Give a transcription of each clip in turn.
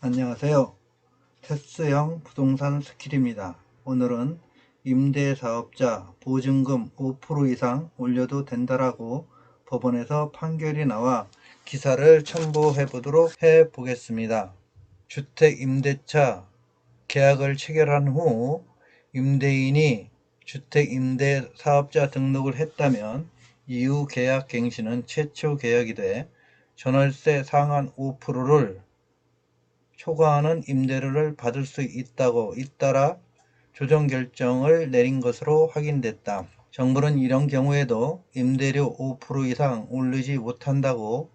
안녕하세요. 테스형 부동산 스킬입니다. 오늘은 임대사업자 보증금 5% 이상 올려도 된다라고 법원에서 판결이 나와 기사를 첨부해 보겠습니다. 주택임대차 계약을 체결한 후 임대인이 주택임대사업자 등록을 했다면 이후 계약 갱신은 최초 계약이 돼 전월세 상한 5%를 초과하는 임대료를 받을 수 있다고 잇따라 조정 결정을 내린 것으로 확인됐다. 정부는 이런 경우에도 임대료 5% 이상 오르지 못한다고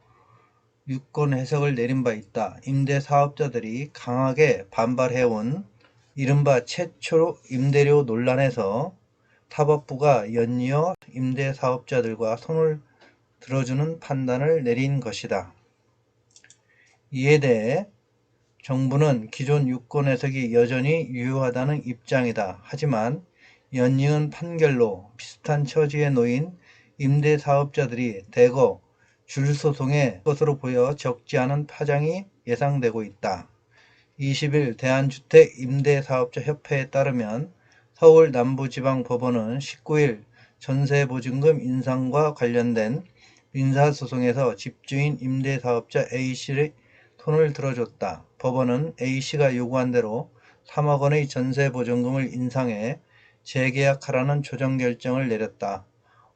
유권 해석을 내린 바 있다. 임대사업자들이 강하게 반발해온 이른바 최초 임대료 논란에서 타법부가 연이어 임대사업자들과 손을 들어주는 판단을 내린 것이다. 이에 대해 정부는 기존 유권 해석이 여전히 유효하다는 입장이다. 하지만 연이은 판결로 비슷한 처지에 놓인 임대사업자들이 대거 줄소송에 것으로 보여 적지 않은 파장이 예상되고 있다. 20일 대한주택임대사업자협회에 따르면 서울 남부지방법원은 19일 전세보증금 인상과 관련된 민사소송에서 집주인 임대사업자 A씨의 손을 들어줬다. 법원은 A씨가 요구한 대로 3억 원의 전세보증금을 인상해 재계약하라는 조정결정을 내렸다.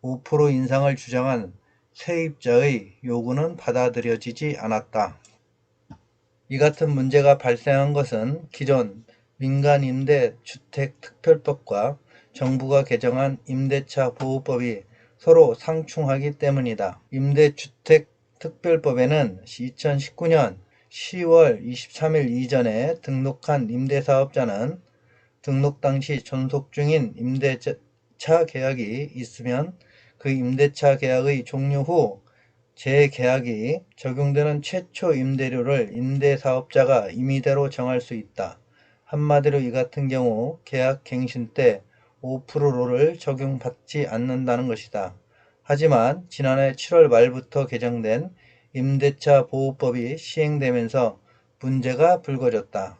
5% 인상을 주장한 세입자의 요구는 받아들여지지 않았다. 이 같은 문제가 발생한 것은 기존 민간임대주택특별법과 정부가 개정한 임대차 보호법이 서로 상충하기 때문이다. 임대주택특별법에는 2019년 10월 23일 이전에 등록한 임대사업자는 등록 당시 존속 중인 임대차 계약이 있으면 그 임대차 계약의 종료 후 재계약이 적용되는 최초 임대료를 임대사업자가 임의대로 정할 수 있다. 한마디로 이 같은 경우 계약 갱신 때 5%를 적용받지 않는다는 것이다. 하지만 지난해 7월 말부터 개정된 임대차 보호법이 시행되면서 문제가 불거졌다.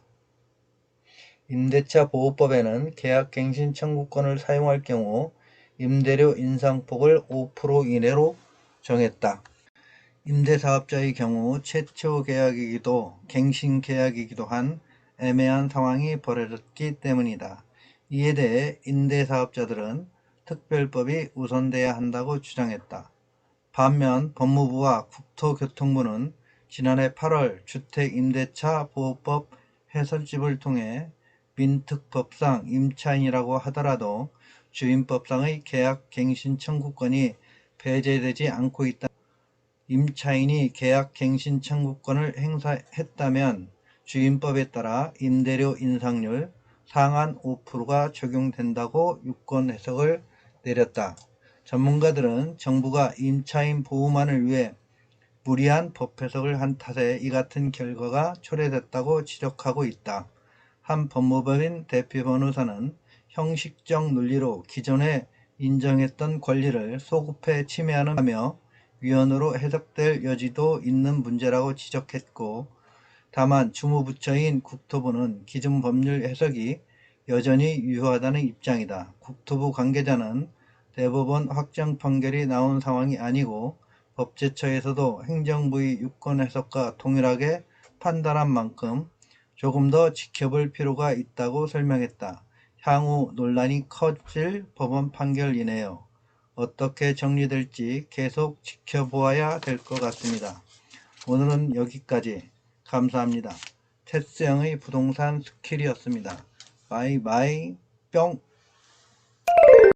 임대차 보호법에는 계약 갱신 청구권을 사용할 경우 임대료 인상폭을 5% 이내로 정했다. 임대사업자의 경우 최초 계약이기도 갱신 계약이기도 한 애매한 상황이 벌어졌기 때문이다. 이에 대해 임대사업자들은 특별법이 우선돼야 한다고 주장했다. 반면 법무부와 국토교통부는 지난해 8월 주택임대차 보호법 해설집을 통해 민특법상 임차인이라고 하더라도 주임법상의 계약 갱신 청구권이 배제되지 않고 있다. 임차인이 계약 갱신 청구권을 행사했다면 주임법에 따라 임대료 인상률 상한 5%가 적용된다고 유권 해석을 내렸다. 전문가들은 정부가 임차인 보호만을 위해 무리한 법 해석을 한 탓에 이 같은 결과가 초래됐다고 지적하고 있다. 한 법무법인 대표 변호사는 형식적 논리로 기존에 인정했던 권리를 소급해 침해하며 위헌으로 해석될 여지도 있는 문제라고 지적했고, 다만 주무부처인 국토부는 기존 법률 해석이 여전히 유효하다는 입장이다. 국토부 관계자는 대법원 확정 판결이 나온 상황이 아니고 법제처에서도 행정부의 유권 해석과 동일하게 판단한 만큼 조금 더 지켜볼 필요가 있다고 설명했다. 향후 논란이 커질 법원 판결이네요. 어떻게 정리될지 계속 지켜보아야 될 것 같습니다. 오늘은 여기까지. 감사합니다. 테스형의 부동산 스킬이었습니다. 바이바이 뿅.